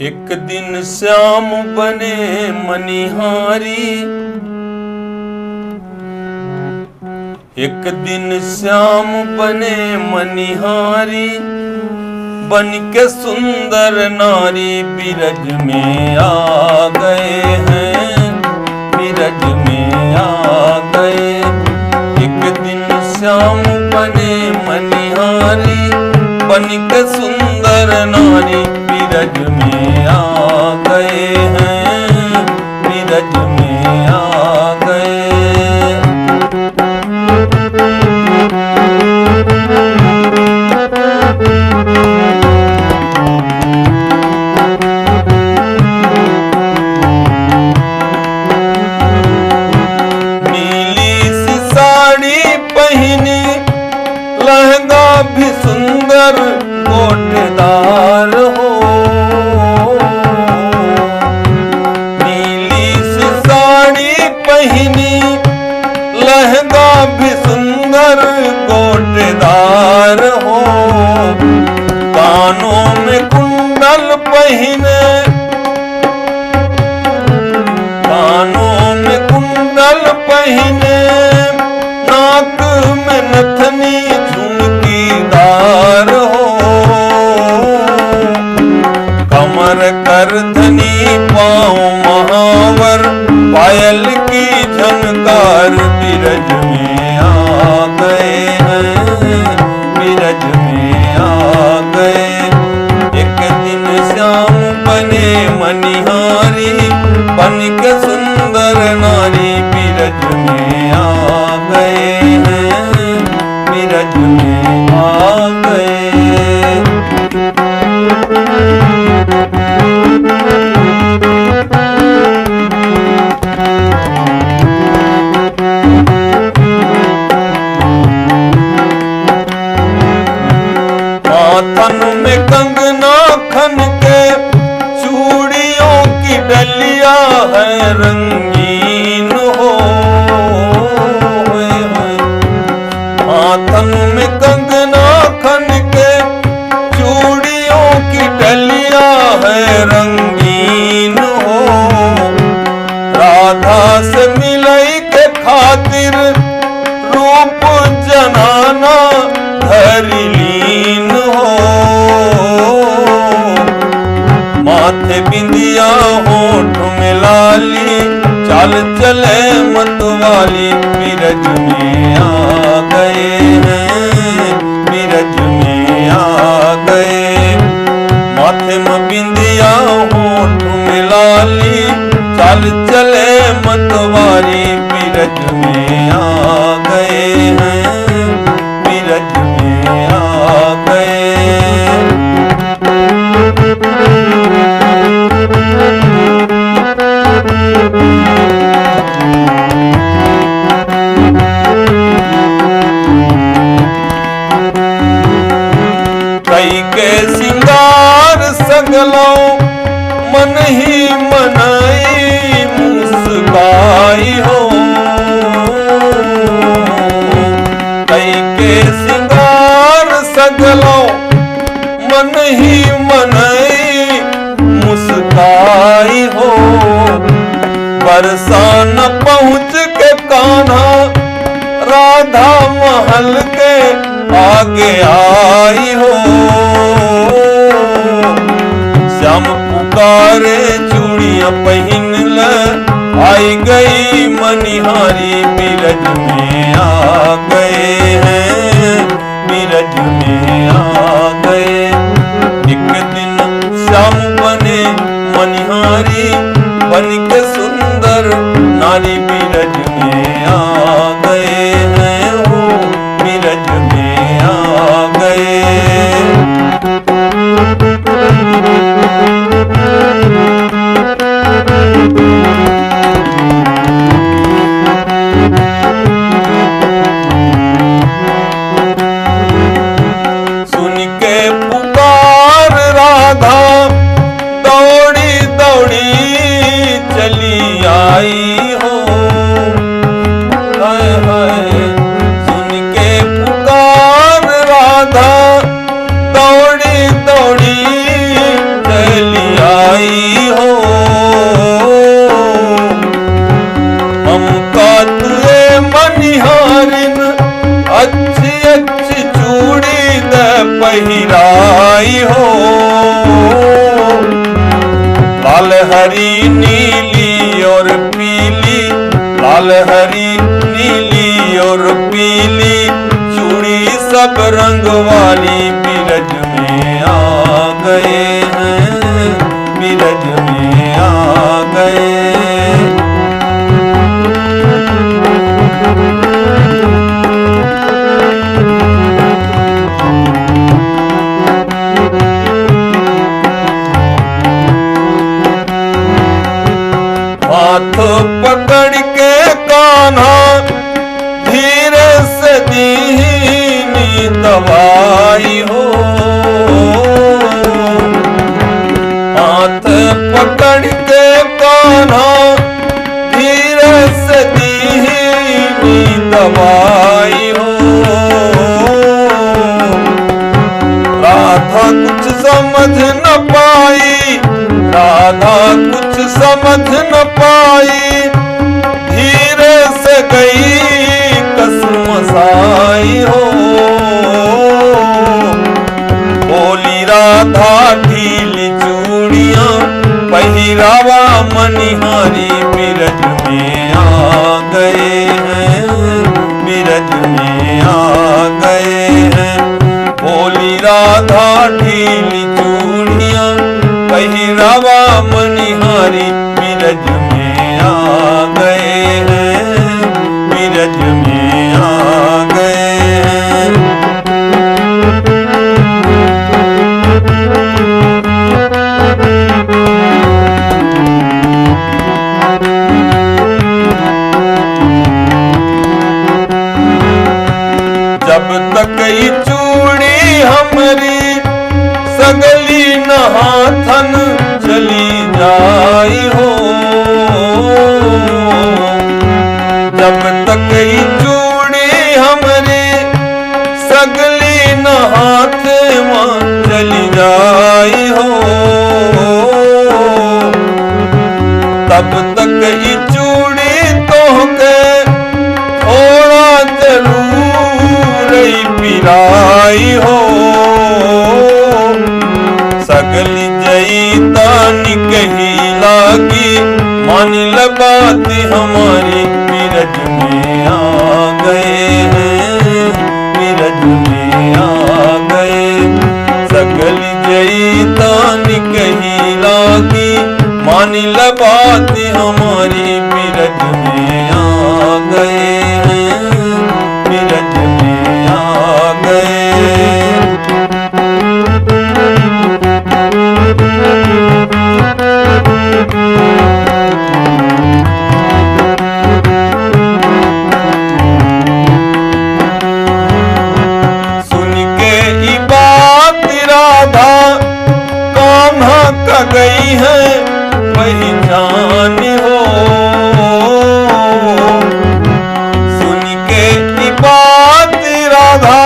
एक दिन श्याम बने मनिहारी, एक दिन श्याम बने मनिहारी, बन के सुंदर नारी बिरज में आ गए हैं, बिरज में आ गए। एक दिन श्याम बने मनिहारी, बन के सुंदर नारी बिरज में आ गए हैं, बिरज में आ गए। नीली सी साड़ी पहनी, लहंगा भी सुंदर गोटेदार हो। नीली सी साड़ी पहनी, लहंगा भी सुंदर गोटेदार हो। कानों में कुंडल पहने, कानों में कुंडल पहने, नाक में नथनी झुमकीदार हो। कमर कर धनी पाँव महावर, पायल की झनकार बिरज में आ गए हैं, बिरज में आ गए। एक दिन श्याम बने मनिहारी, बन के सुंदर नारी बिरज में आ गए हैं, बिरज में आ गए। माथन में कंगना खन के, चूड़ियों की डलिया है रंगीन हो। माथन में कंगना खन के, चूड़ियों की डलिया है रंगीन हो। राधा से मिलई के खातिर, रूप जनाना धरि लीन हो। माथे बिंदिया होठ में लाली, चाल चले मतवाली बिरज में आ गए हैं, बिरज में आ गए। माथे में बिंदिया होठ में लाली, चाल चले मतवाली बिरज में आ गए हैं, बिरज में आ गए। कई के सिंगार सगलो, मन ही मनाई मुस्काई हो। कई के सिंगार सगलो, मन ही मनाई मुस्काई हो। बरसाना पहुँच के कान्हा, राधा महल के आगे आई हो। श्याम पुकारे चूड़ियां पहन ले, आई गई मनिहारी बिरज में आ गए हैं, बिरज में आ गए। एक दिन श्याम बने मनिहारी, बन के सुंदर नारी बिरज में आ गए हैं, हो बिरज में आ गए। सुन के पुकार राधा, दौड़ी दौड़ी चली आई हो। लाल हरी नीली और पीली चूड़ी सब रंग वाली बिरज में आ गए हैं, बिरज में आ गए। हाथ पकड़ के कान्हा धीरे से दीनी दवाई हो, हाथ पकड़ के कान्हा धीरे से दीनी दवाई हो। राधा कुछ समझ न पाई, राधा कुछ समझ न पाई, धीरे से गई कसमसाई हो। बोली राधा ढीली चूड़ियां पहिरावा मनिहारी बिरज में आ गए हैं, बिरज में आ गए हैं। बोली राधा ढीली चूड़ियां पहिरावा मनिहारी बिरज में आ गए हैं, बिरज में आ गए हैं। जब तक ये चूड़ी हमारी सगली नहाथन चली जाई हो, जब तक ये चूड़ी हमारी सगली नहाथ चली जाई हो, तब तक ये चूड़ी तोहके थोड़ा जरूर ही पिराई हो। सगली जई तानी कही लागी मान ल बात हमारी बिरज में आ गए हैं, बिरज में आ गए। सगली जई तानी कही लागी मान ल बात हमारी बिरज में आ गए हैं, बिरज में आ गए। गई है पहचान हो, सुन के ई बात राधा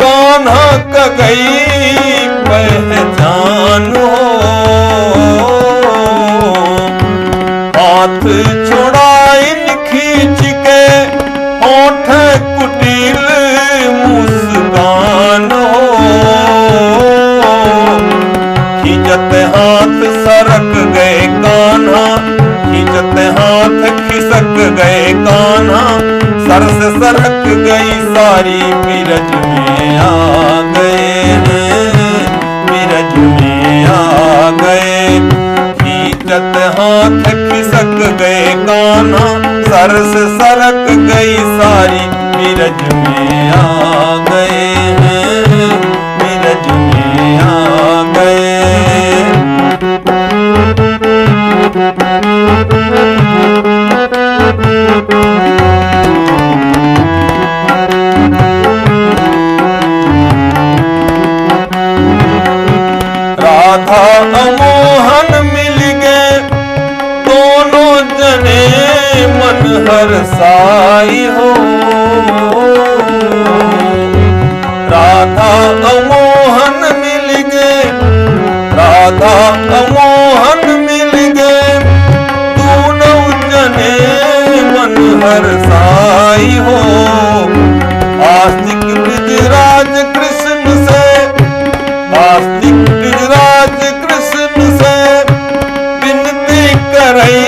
कान्हा का गई पहचान हो। हाथ छुड़ाइन खींच के होठ कुटिल मुस्कान हो, खींचत हाथ सरक गए कान्हा, खींचत हाथ खिसक गए कान्हा, सर से सरक गई सारी बिरज में आ गए हैं, बिरज में आ गए। खींचत हाथ खिसक गए कान्हा, सर से सरक गई सारी बिरज में आ गए हैं, बिरज में आ गए। राधा मोहन मिल गए दोनों जने मन हर्षाई हो, राधा मोहन मिल गए, राधा मोहन मिल गए दोनों जने मन हर्षाई हो। आस्तिक ब्रजराज कृष्ण से, आस्तिक ब्रजराज कृष्ण से विनती करई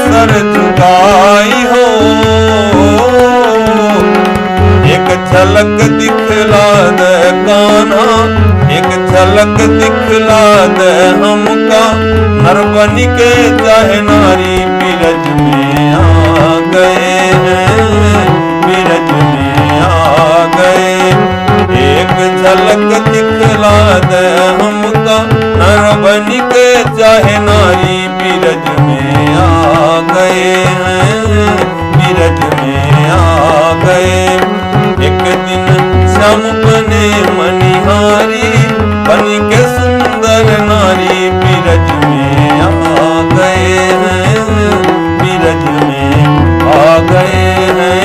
सर झुकाई झलक दिखला दे हमका, नर बन के चाहे नारी बिरज में आ गए हैं, बिरज में आ गए। एक झलक दिखला दे हमका, नर बन के चाहे नारी बिरज में आ गए हैं, बिरज में आ गए। एक दिन श्याम बने मनिहारी, बन के सुंदर नारी बिरज में आ गए हैं, बिरज में आ गए हैं।